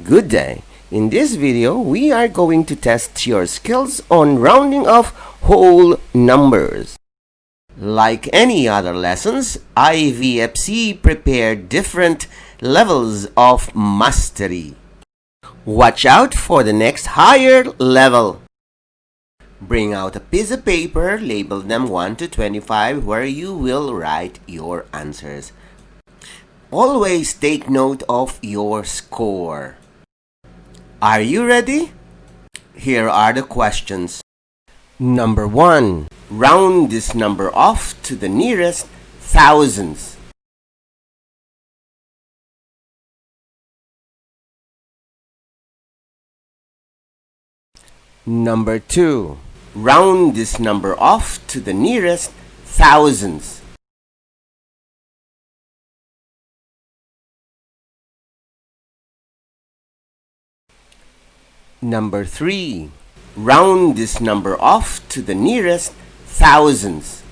Good day. In this video, we are going to test your skills on rounding of whole numbers. Like any other lessons, IVFC prepared different levels of mastery. Watch out for the next higher level. Bring out a piece of paper, label them 1 to 25 where you will write your answers. Always take note of your score. Are you ready? Here are the questions. Number 1. Round this number off to the nearest thousands. Number 2. Round this number off to the nearest thousands. Number 3. Round this number off to the nearest thousands.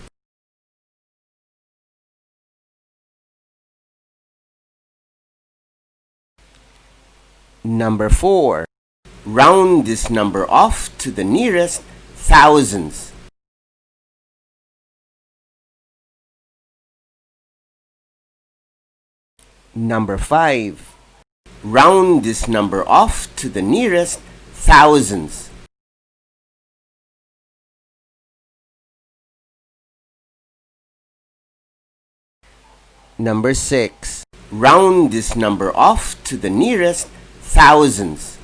Number 4. Round this number off to the nearest thousands. Number 5. Round this number off to the nearest thousands. Number 6. Round this number off to the nearest thousands.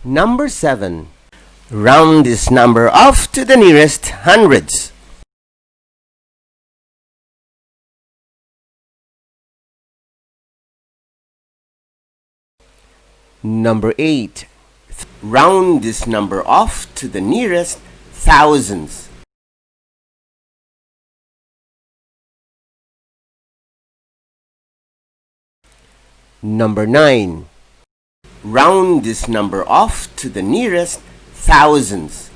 Number 7. Round this number off to the nearest hundreds. Number 8. Round this number off to the nearest thousands. Number 9. Round this number off to the nearest thousands.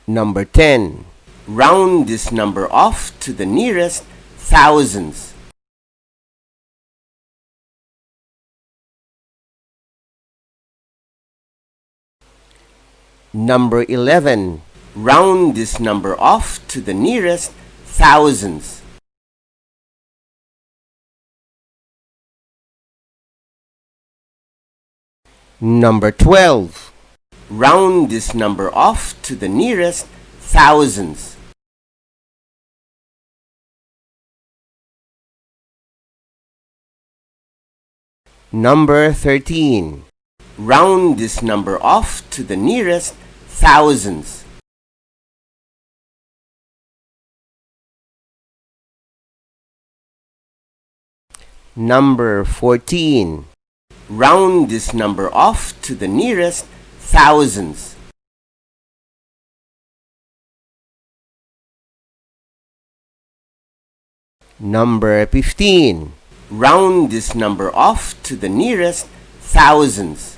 Number 10. Round this number off to the nearest thousands. Number 11. Round this number off to the nearest thousands. Number 12. Round this number off to the nearest thousands. Number 13. Round this number off to the nearest thousands. Number 14. Round this number off to the nearest thousands. Number 15. Round this number off to the nearest thousands.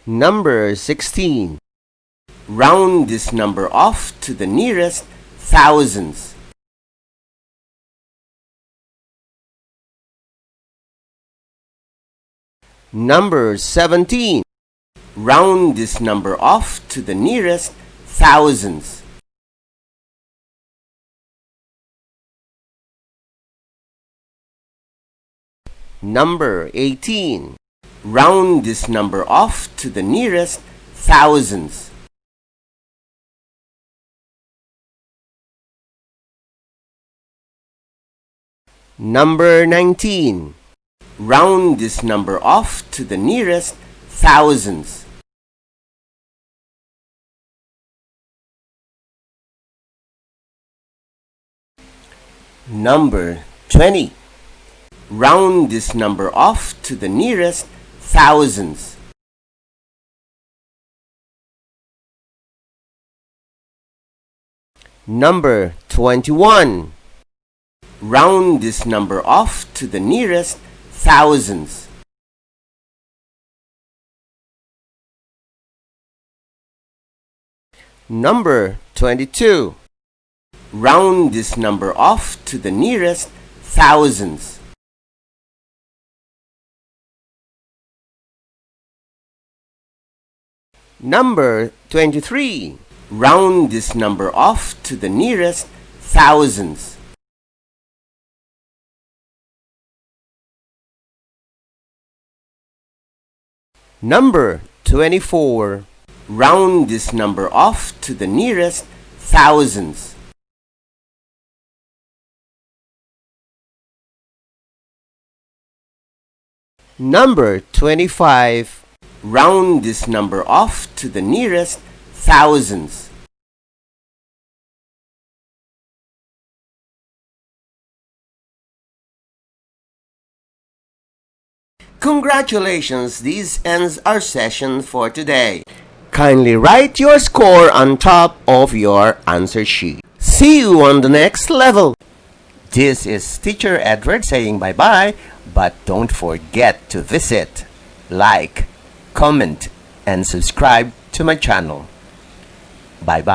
Number 16. Round this number off to the nearest thousands. Number 17. Round this number off to the nearest thousands. Number 18. Round this number off to the nearest thousands. Number 19. Round this number off to the nearest thousands. Number 20. Round this number off to the nearest thousands. Number 21. Round this number off to the nearest thousands. Number 22. Round this number off to the nearest thousands. Number 23. Round this number off to the nearest thousands. Number 24. Round this number off to the nearest thousands. Number 25. Round this number off to the nearest thousands. Congratulations! This ends our session for today. Kindly write your score on top of your answer sheet. See you on the next level. This is Teacher Edward saying bye-bye, but don't forget to visit, like, comment, and subscribe to my channel. Bye-bye.